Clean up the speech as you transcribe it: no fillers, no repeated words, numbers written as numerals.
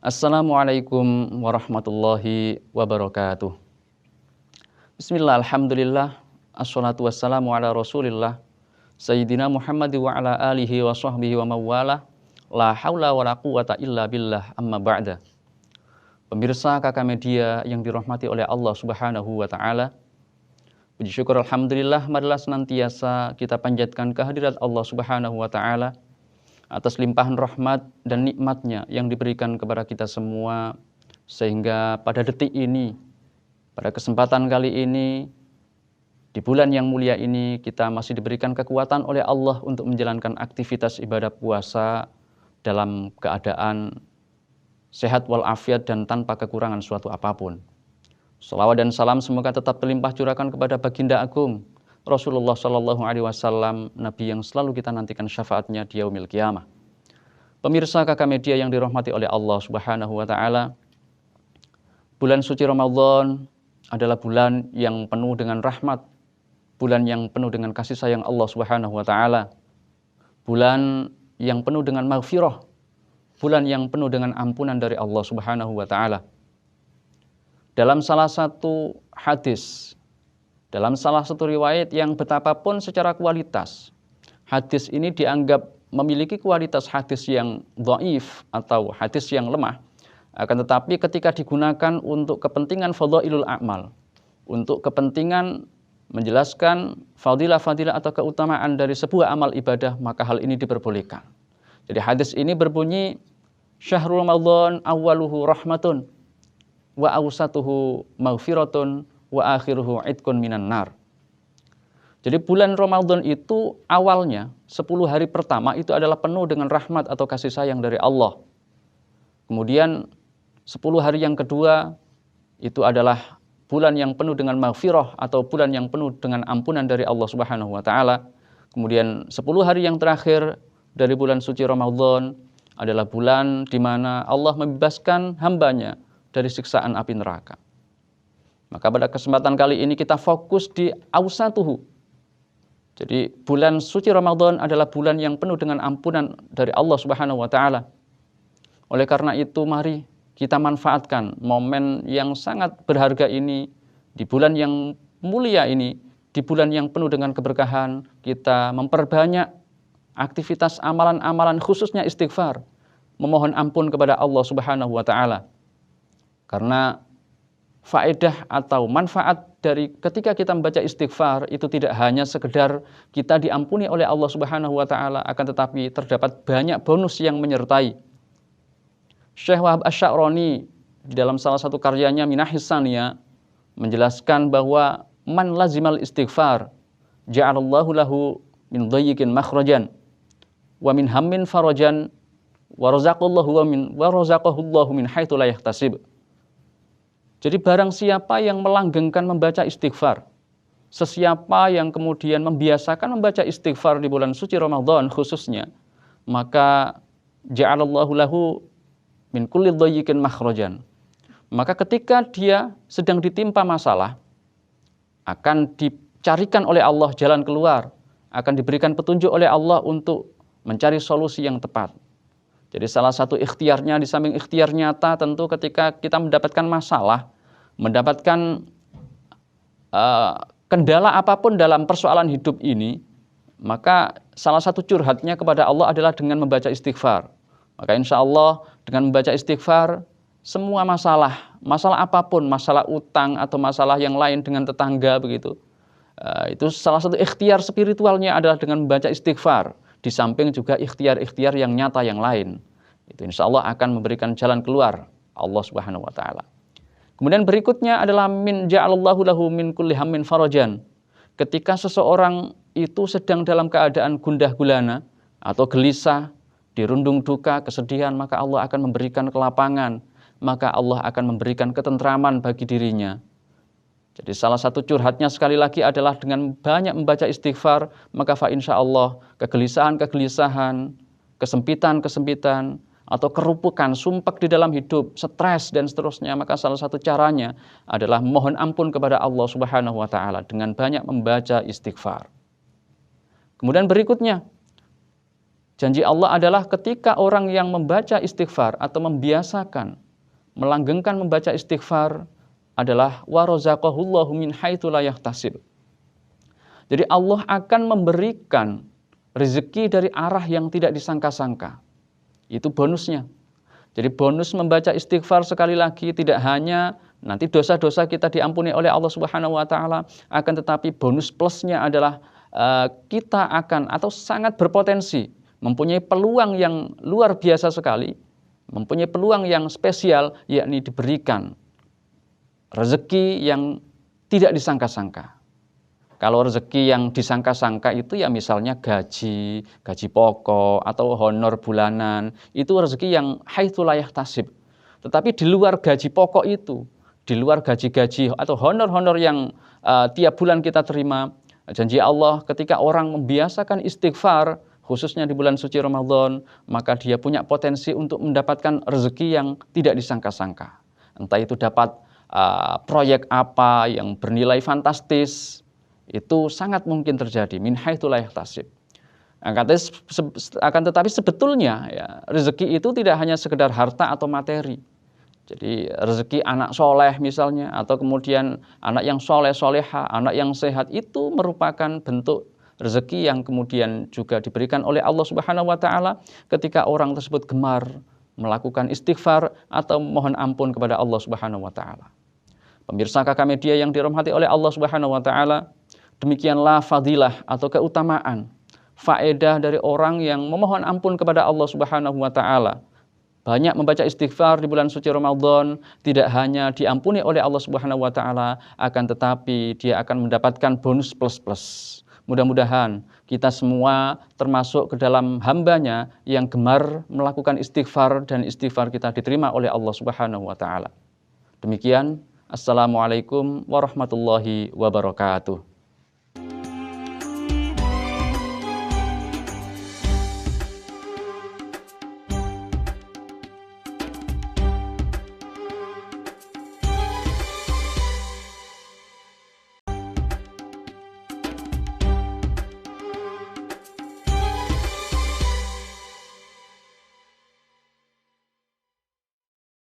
Assalamualaikum warahmatullahi wabarakatuh. Bismillah, alhamdulillah, assalatu wassalamu ala rasulillah, Sayyidina Muhammad wa ala alihi wa sahbihi wa mawalah, la hawla wa la quwata illa billah, amma ba'da. Pemirsa KK Media yang dirahmati oleh Allah subhanahu wa ta'ala, puji syukur alhamdulillah, marilah senantiasa kita panjatkan kehadirat Allah subhanahu wa ta'ala atas limpahan rahmat dan nikmatnya yang diberikan kepada kita semua, sehingga pada detik ini, pada kesempatan kali ini, di bulan yang mulia ini, kita masih diberikan kekuatan oleh Allah untuk menjalankan aktivitas ibadah puasa dalam keadaan sehat walafiat dan tanpa kekurangan suatu apapun. Shalawat dan salam semoga tetap terlimpah curahkan kepada baginda agung Rasulullah Shallallahu Alaihi Wasallam, Nabi yang selalu kita nantikan syafaatnya di yaumil qiyamah. Pemirsa KK Media yang dirahmati oleh Allah Subhanahu Wa Taala, bulan suci Ramadan adalah bulan yang penuh dengan rahmat, bulan yang penuh dengan kasih sayang Allah Subhanahu Wa Taala, bulan yang penuh dengan maghfirah, bulan yang penuh dengan ampunan dari Allah Subhanahu Wa Taala. Dalam salah satu hadis, dalam salah satu riwayat yang betapapun secara kualitas, hadis ini dianggap memiliki kualitas hadis yang dhaif atau hadis yang lemah. Akan tetapi ketika digunakan untuk kepentingan fadhailul a'mal, untuk kepentingan menjelaskan fadilah-fadilah atau keutamaan dari sebuah amal ibadah, maka hal ini diperbolehkan. Jadi hadis ini berbunyi, syahrul Ramadan awwaluhu rahmatun wa awsatuhu maghfiratun wa akhiruhu idkun minan nar. Jadi bulan Ramadan itu awalnya 10 hari pertama itu adalah penuh dengan rahmat atau kasih sayang dari Allah. Kemudian 10 hari yang kedua itu adalah bulan yang penuh dengan maghfirah atau bulan yang penuh dengan ampunan dari Allah Subhanahu wa taala. Kemudian 10 hari yang terakhir dari bulan suci Ramadan adalah bulan di mana Allah membebaskan hambanya dari siksaan api neraka. Maka pada kesempatan kali ini kita fokus di awsatuhu. Jadi bulan suci Ramadan adalah bulan yang penuh dengan ampunan dari Allah Subhanahu wa taala. Oleh karena itu mari kita manfaatkan momen yang sangat berharga ini, di bulan yang mulia ini, di bulan yang penuh dengan keberkahan, kita memperbanyak aktivitas amalan-amalan khususnya istighfar, memohon ampun kepada Allah Subhanahu wa taala. Karena faedah atau manfaat dari ketika kita membaca istighfar itu tidak hanya sekedar kita diampuni oleh Allah Subhanahu wa taala, akan tetapi terdapat banyak bonus yang menyertai. Syekh Wahab Asy-Sya'rani di dalam salah satu karyanya Minahis Saniyah menjelaskan bahwa man lazimal istighfar ja'alallahu lahu min dhayyiqin makhrajan wa min hammin farajan wa razaqahullahu min haitsu la yahtasib. Jadi barang siapa yang melanggengkan membaca istighfar, sesiapa yang kemudian membiasakan membaca istighfar di bulan suci Ramadan khususnya, maka ja'alallahu lahu min kulli dhayyiqin makhrajan. Maka ketika dia sedang ditimpa masalah, akan dicarikan oleh Allah jalan keluar, akan diberikan petunjuk oleh Allah untuk mencari solusi yang tepat. Jadi salah satu ikhtiarnya di samping ikhtiar nyata tentu ketika kita mendapatkan masalah, mendapatkan kendala apapun dalam persoalan hidup ini, maka salah satu curhatnya kepada Allah adalah dengan membaca istighfar. Maka insya Allah dengan membaca istighfar, semua masalah apapun, masalah utang atau masalah yang lain dengan tetangga begitu, itu salah satu ikhtiar spiritualnya adalah dengan membaca istighfar. Di samping juga ikhtiar-ikhtiar yang nyata yang lain. Itu insya Allah akan memberikan jalan keluar Allah Subhanahu wa taala. Kemudian berikutnya adalah min ja'alallahu lahu min kulli hammin farajan. Ketika seseorang itu sedang dalam keadaan gundah gulana atau gelisah, dirundung duka, kesedihan, maka Allah akan memberikan kelapangan, maka Allah akan memberikan ketentraman bagi dirinya. Jadi salah satu curhatnya sekali lagi adalah dengan banyak membaca istighfar, maka insya Allah kegelisahan, kesempitan, atau kerupukan, sumpek di dalam hidup, stres dan seterusnya, maka salah satu caranya adalah mohon ampun kepada Allah Subhanahu wa taala dengan banyak membaca istighfar. Kemudian berikutnya, Janji Allah adalah ketika orang yang membaca istighfar atau membiasakan, melanggengkan membaca istighfar adalah warazaqahullahu min haitsu la yahtasib. Jadi Allah akan memberikan rezeki dari arah yang tidak disangka-sangka. Itu bonusnya. Jadi bonus membaca istighfar sekali lagi tidak hanya nanti dosa-dosa kita diampuni oleh Allah Subhanahu wa taala, akan tetapi bonus plusnya adalah kita akan atau sangat berpotensi mempunyai peluang yang luar biasa sekali, mempunyai peluang yang spesial, yakni diberikan rezeki yang tidak disangka-sangka. Kalau rezeki yang disangka-sangka itu ya misalnya gaji pokok atau honor bulanan, itu rezeki yang haitsu la yahtasib. Tetapi di luar gaji pokok itu, di luar gaji-gaji atau honor-honor yang tiap bulan kita terima, janji Allah ketika orang membiasakan istighfar, khususnya di bulan suci Ramadan, maka dia punya potensi untuk mendapatkan rezeki yang tidak disangka-sangka. Entah itu dapat proyek apa yang bernilai fantastis, itu sangat mungkin terjadi min haitsu la yahtasib. Akan tetapi sebetulnya ya, rezeki itu tidak hanya sekedar harta atau materi. Jadi rezeki anak soleh misalnya, atau kemudian anak yang soleh soleha, anak yang sehat, itu merupakan bentuk rezeki yang kemudian juga diberikan oleh Allah Subhanahu wa taala ketika orang tersebut gemar melakukan istighfar atau mohon ampun kepada Allah Subhanahu wa taala. Pemirsa KK Media yang dirahmati oleh Allah Subhanahu wa taala, demikianlah fadilah atau keutamaan, faedah dari orang yang memohon ampun kepada Allah Subhanahu wa taala. Banyak membaca istighfar di bulan suci Ramadan, tidak hanya diampuni oleh Allah Subhanahu wa taala, akan tetapi dia akan mendapatkan bonus plus-plus. Mudah-mudahan kita semua termasuk ke dalam hambanya yang gemar melakukan istighfar dan istighfar kita diterima oleh Allah Subhanahu wa taala. Demikian, Assalamualaikum warahmatullahi wabarakatuh.